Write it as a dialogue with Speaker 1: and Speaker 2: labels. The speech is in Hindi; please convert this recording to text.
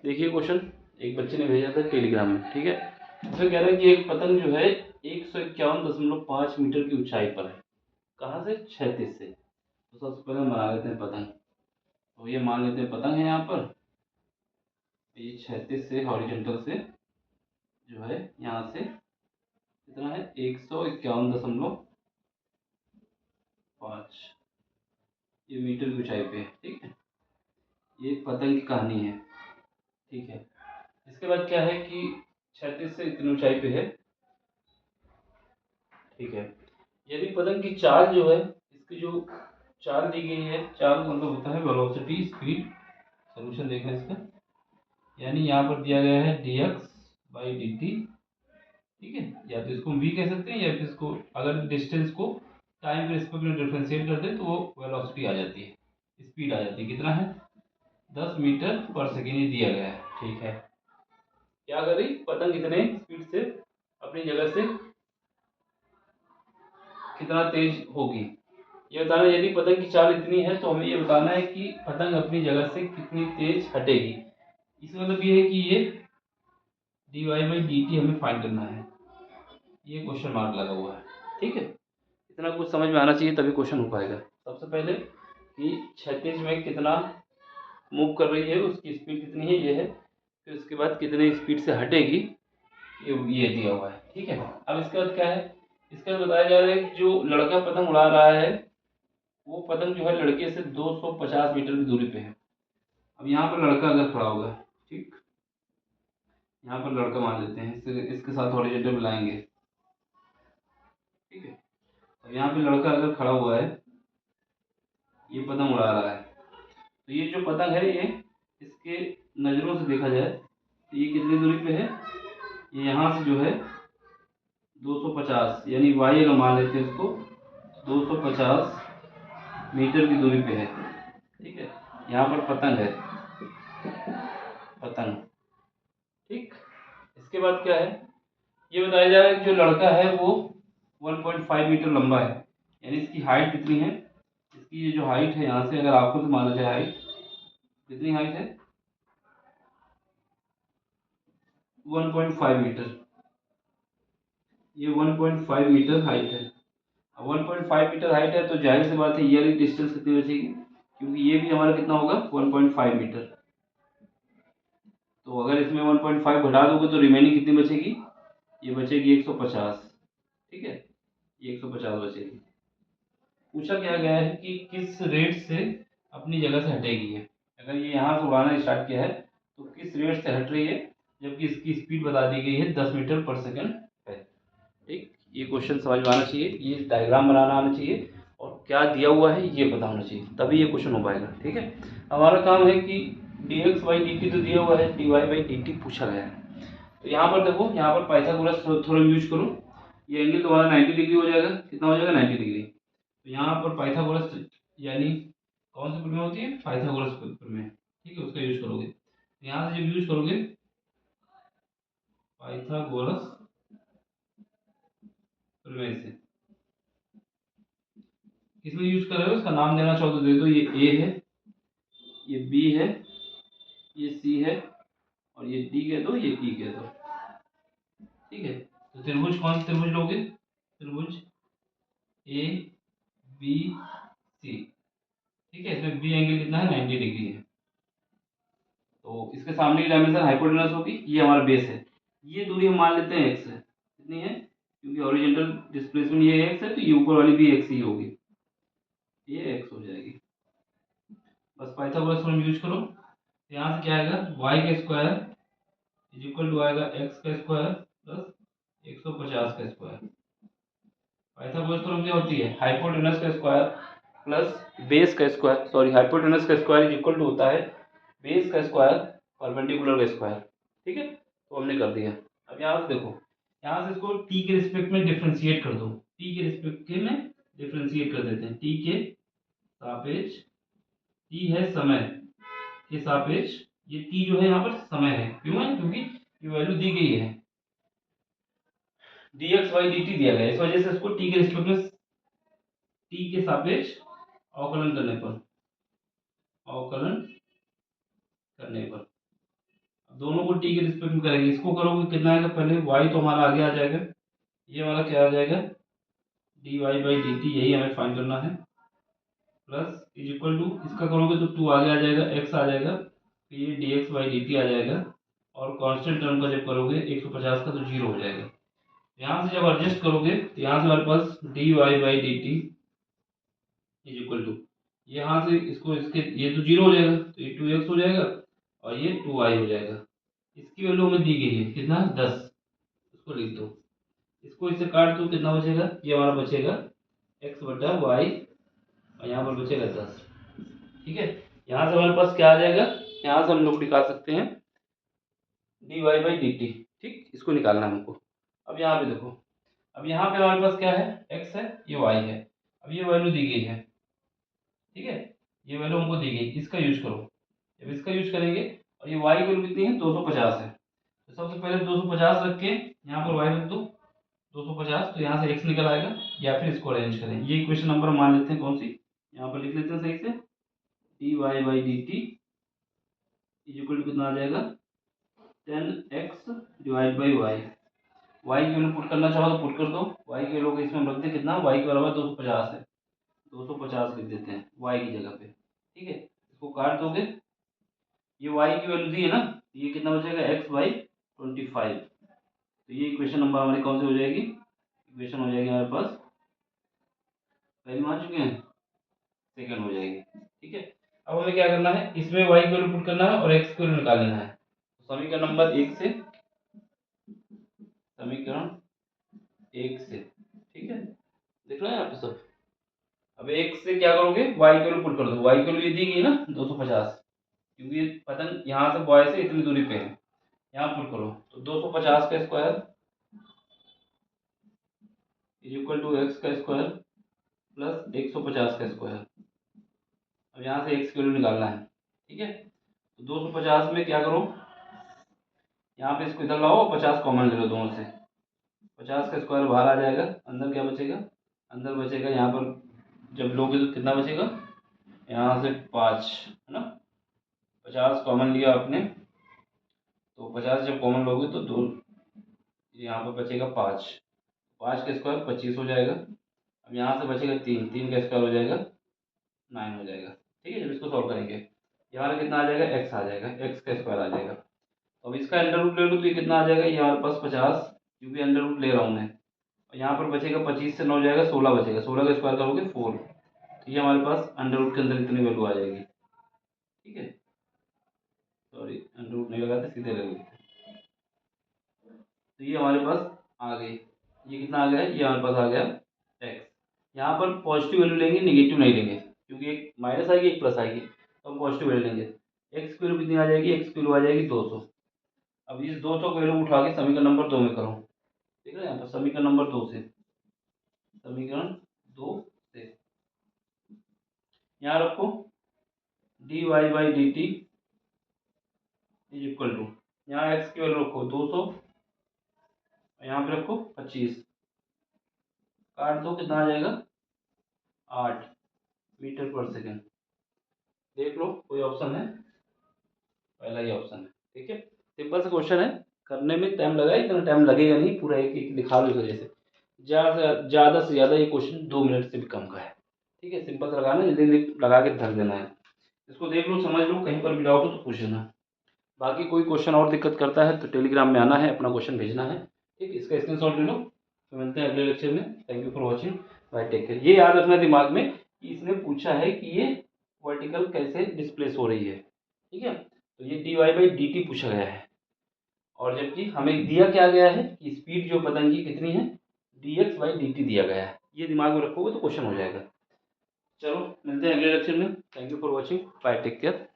Speaker 1: देखिए क्वेश्चन एक बच्चे ने भेजा था टेलीग्राम में, ठीक है। उसमें कह रहा है कि एक पतंग जो है 151.5 मीटर की ऊंचाई पर है। कहाँ से? क्षैतिज से। तो सबसे पहले हम बना लेते हैं पतंग। तो ये मान लेते हैं पतंग है यहाँ पर। ये क्षैतिज से हॉरिजॉन्टल से जो है यहाँ से कितना है 151.5 ये मीटर की ऊंचाई पे है, ठीक है। ये एक पतंग की कहानी है, ठीक है। इसके बाद क्या है कि क्षैतिज से इतनी ऊंचाई पे है, ठीक है। यदि पतंग की चाल जो है, इसकी जो चाल दी गई है, चाल मतलब होता है वेलोसिटी स्पीड। सोल्यूशन देखना इसका, यानी यहाँ पर दिया गया है dx/dt, ठीक है। या तो इसको हम v कह सकते हैं, या फिर इसको अगर डिस्टेंस को टाइम के रिस्पेक्ट में डिफरेंशिएट कर दें तो वो वेलोसिटी आ जाती है, स्पीड आ जाती है। कितना है? 10 मीटर पर सेकेंड ये दिया गया है, ठीक है। क्या करी पतंग इतने स्पीड से अपनी जगह से कितना तेज होगी, ये बताना है। यदि पतंग की चाल इतनी है तो हमें ये बताना है कि पतंग अपनी जगह से कितनी तेज हटेगी। इसका मतलब ये है कि ये dy/dt हमें फाइंड करना है। ये क्वेश्चन मार्क लगा हुआ है, ठीक है। इतना कुछ समझ में आना चाहिए तभी क्वेश्चन हो पाएगा। सबसे पहले कि क्षैतिज में कितना मूव कर रही है, उसकी स्पीड कितनी है, ये है। फिर उसके बाद कितनी स्पीड से हटेगी, ये दिया हुआ है, ठीक है। अब इसके बाद क्या है, इसके बाद बताया जा रहा है कि जो लड़का पतंग उड़ा रहा है वो पतंग जो है लड़के से 250 मीटर की दूरी पे है। अब यहाँ पर लड़का अगर खड़ा होगा, ठीक, यहाँ पर लड़का मान लेते हैं, इसके साथ हॉरिजॉन्टल मिलाएंगे, ठीक है। अब यहाँ पे लड़का अगर खड़ा हुआ है, ये पतंग उड़ा रहा है, तो ये जो पतंग है ये इसके नज़रों से देखा जाए तो ये कितनी दूरी पे है, ये यहाँ से जो है 250, यानी वाई अगर मान लेते हैं इसको 250 मीटर की दूरी पे है, ठीक है। यहाँ पर पतंग है, पतंग, ठीक। इसके बाद क्या है, ये बताया जा रहा है कि जो लड़का है वो 1.5 मीटर लंबा है, यानी इसकी हाइट कितनी है, इसकी ये जो हाइट है यहाँ से अगर आपको से माना जाए हाइट, कितनी हाइट है 1.5 मीटर, ये 1.5 मीटर हाइट है। अब 1.5 मीटर हाइट है तो जाहिर सी बात है ये वाली डिस्टेंस कितनी बचेगी, क्योंकि ये भी हमारा कितना होगा 1.5 मीटर। तो अगर इसमें 1.5 घटा दोगे तो रिमेनिंग कितनी बचेगी, ये बचेगी 150, ठीक है। ये 150 बचेगी। पूछा क्या गया है कि किस रेट से अपनी जगह से हटेगी है। अगर ये यहाँ से उड़ाना स्टार्ट किया है तो किस रेट से हट रही है, जबकि इसकी स्पीड बता दी गई है 10 मीटर पर सेकंड है, ठीक। ये क्वेश्चन समझ में आना चाहिए, ये डायग्राम बनाना आना चाहिए, और क्या दिया हुआ है ये पता होना चाहिए, तभी ये क्वेश्चन हो पाएगा, ठीक है। हमारा काम है कि dx/dt तो दिया हुआ है, dy/dt पूछा गया है। तो यहाँ पर देखो, यहाँ पर पाइथागोरस थ्योरम यूज करो, ये एंगल तुम्हारा 90 डिग्री हो जाएगा। कितना हो जाएगा 90 डिग्री। तो यहाँ पर पाइथागोरस यानी कौन सी प्रमेय होती है, पाइथागोरस प्रमेय, ठीक है, उसका यूज करोगे। तो यहाँ से जब यूज करोगे पाइथागोरस प्रमेय से, किसमें यूज कर रहे हो, इसका नाम देना चाहो तो दे दो। ये ए है, ये बी है, ये सी है, और ये डी कह दो, ये ई कह दो, ठीक है। तो त्रिभुज कौन सा त्रिभुज लोगे, त्रिभुज ए बी सी, ठीक है। इसमें बी एंगल कितना है 90 डिग्री है। तो इसके सामने की डायमेंशन हाइपोटेनस होगी, ये हमारा बेस है। ये दूरी हम मान लेते हैं एक्स है। कितनी है, क्योंकि हॉरिजॉन्टल डिस्प्लेसमेंट ये एक्स है तो ये ऊपर वाली भी एक्स ही होगी, ये एक्स हो जाएगी। बस पाइथागोरस थ्योरम यूज करो। यहाँ से क्या आएगा, वाई का स्क्वायर इज इक्वल टू आएगा एक्स का स्क्वायर प्लस 150 का स्क्वायर। पाइथागोरस थ्योरम क्या होती है, हाइपोटेनस का स्क्वायर प्लस बेस का स्क्वायर, सॉरी हाइपोटेनस का स्क्वायर इज इक्वल टू होता है बेस का स्क्वायर परपेंडिकुलर का स्क्वायर, ठीक है। तो हमने कर दिया। अब यहाँ से देखो, यहाँ से इसको t के रिस्पेक्ट में डिफ्रेंशिएट कर दो, t के रिस्पेक्ट में डिफ्रेंशिएट कर देते हैं, t के सापेक्ष, t है समय के सापेक्ष, ये t जो है यहाँ पर समय है, क्यों है, क्योंकि ये वैल्यू दी गई है, dx/dt दिया गया है, इस वजह से इसको t के रिस्पेक्ट में t के सापेक्ष अवकलन करने पर, अवकलन करने पर दोनों को टी के रिस्पेक्ट में करेंगे। इसको करोगे कितना आएगा, पहले वाई तो हमारा आगे आ जाएगा, ये हमारा क्या आ जाएगा D Y by D T, यही हमें फाइंड करना है, प्लस इज इक्वल टू इसका करोगे तो 2 आगे आ जाएगा, एक्स आ जाएगा, फिर ये D X by D T आ जाएगा, और कांस्टेंट टर्म का जब करोगे 150 का तो 0 हो जाएगा। यहाँ से जब एडजस्ट करोगे तो यहाँ से हमारे पास D Y by D T is equal to, यहाँ से इसको इसके ये तो 0 हो जाएगा, तो ये 2x हो जाएगा और ये 2y हो जाएगा। इसकी वैल्यू हमें दी गई है कितना 10, इसको लिख दो, इसको इससे काट दो, कितना बचेगा, ये हमारा बचेगा x बटा वाई और यहाँ पर बचेगा 10। ठीक है, यहाँ से हमारे पास क्या आ जाएगा, यहाँ से हम लोग निकाल सकते हैं D Y by D T. ठीक, इसको निकालना है हमको। अब यहाँ पे देखो, अब यहाँ पे हमारे पास क्या है, x है, ये y है, अब ये वैल्यू दी गई है। ठीक है, ये वैल्यू हमको दी गई, इसका यूज करो। जब इसका यूज करेंगे और ये y की वैल्यू कितनी है 250 है, तो सबसे पहले 250 रख के यहाँ पर y रख दो 250, तो यहाँ से x निकल आएगा, या फिर इसको अरेंज करें। ये इक्वेशन नंबर मान लेते हैं कौन सी, यहाँ पर लिख लेते हैं सही से, D Y by D T is equal to कितना आ जाएगा 10x divide by Y. Y की वैल्यू पुट करना चाहो तो पुट कर दो, वाई की वैल्यू इसमें रख दे कितना, वाई के बराबर 250 है, 250 लिख देते हैं वाई की जगह पे। ठीक है, इसको काट दोगे, ये वाई की वैल्यू दी है ना, ये कितना बचेगा x बाई 25। तो ये इक्वेशन नंबर हमारी कौन सी हो जाएगी, इक्वेशन हो जाएगी हमारे पास, पहली मान चुके हैं, सेकंड हो जाएगी। ठीक है, अब हमें क्या करना है, इसमें y की वैल्यू पुट करना है और x की वैल्यू निकाल लेना है। तो समीकरण नंबर 1 से, समीकरण 1 से, ठीक है, देख रहे हैं यहाँ पे सब। अब 1 से क्या करोगे, y की वैल्यू पुट कर दो, y की वैल्यू ये दी गई ना 250, क्योंकि ये पतन यहाँ से बॉय से इतनी दूरी पे है, यहाँ पुट करो, तो 250 का square is equal to X का स्क्वायर प्लस 150 का स्क्वायर। अब यहाँ से x की वैल्यू निकालना है। ठीक है, तो 250 में क्या करो, यहाँ पे इसको इधर लाओ, 50 कॉमन ले लो दोनों से, 50 का स्क्वायर बाहर आ जाएगा, अंदर क्या बचेगा, अंदर बचेगा यहाँ पर जब लोगे तो कितना बचेगा, यहाँ से 5 है ना, 50 कॉमन लिया आपने, तो 50 जब कॉमन लोगे तो 2, यहाँ पर बचेगा 5, 5 का स्क्वायर 25 हो जाएगा। अब यहाँ से बचेगा 3, 3 का स्क्वायर हो जाएगा 9 हो जाएगा। ठीक है, जब इसको सॉल्व करेंगे यहाँ कितना आ जाएगा, x आ जाएगा, x का स्क्वायर आ जाएगा। तो अब इसका अंडर रूट ले लो तो ये कितना आ जाएगा, ये हमारे पास 50, क्योंकि अंडर रूट ले रहा हूँ मैं, और यहाँ पर बचेगा 25 से 9 हो जाएगा 16 बचेगा, 16 का स्क्वायर करोगे 4, तो ये हमारे पास अंडर रूट के अंदर इतनी वैल्यू आ जाएगी। ठीक है, सॉरी अंडर रूट नहीं लगाते, सीधे लगा देते, तो ये हमारे पास आ गई, ये कितना आ गया, ये हमारे पास आ गया x। यहाँ पर पॉजिटिव वैल्यू लेंगे, निगेटिव नहीं लेंगे, क्योंकि एक माइनस आएगी एक प्लस आएगी, तो हम पॉजिटिव वैल्यू लेंगे। x की वैल्यू कितनी आ जाएगी, x की वैल्यू आ जाएगी 200। अब इस 200 को वैल्यू उठा के समीकरण नंबर 2 में करो, ठीक है, यहाँ पर समीकरण नंबर 2 से, समीकरण 2 से यहाँ रखो D Y by D T is equal to, यहाँ x की वैल्यू रखो 200, यहाँ पे रखो 25, काट दो, कितना आ जाएगा 8 मीटर पर सेकेंड। देख लो कोई ऑप्शन है, पहला ही ऑप्शन है। ठीक है, सिंपल सा क्वेश्चन है, करने में टाइम लगा, इतना टाइम लगेगा नहीं, पूरा एक एक दिखा लो इस वजह से, ज़्यादा से ज़्यादा ये क्वेश्चन 2 मिनट से भी कम का है। ठीक है, सिंपल सा लगाना, जल्दी जल्दी लगा के धर देना है। इसको देख लो, समझ लो, कहीं पर भी डाउट हो तो पूछ लेना। बाकी कोई क्वेश्चन और दिक्कत करता है तो टेलीग्राम में आना है, अपना क्वेश्चन भेजना है। ठीक, इसका स्क्रीनशॉट ले लो, तो मिलते हैं अगले लेक्चर में। Thank you for watching, bye, take care. ये याद रखना दिमाग में कि इसने पूछा है कि ये वर्टिकल कैसे डिस्प्लेस हो रही है। ठीक है, तो ये D Y by D T पूछा गया है, और जबकि हमें दिया क्या गया है कि स्पीड जो पतंग की कितनी है, D X by D T दिया गया है। ये दिमाग में रखोगे तो क्वेश्चन हो जाएगा। चलो मिलते हैं अगले लेक्चर में। Thank you for watching, bye, take care.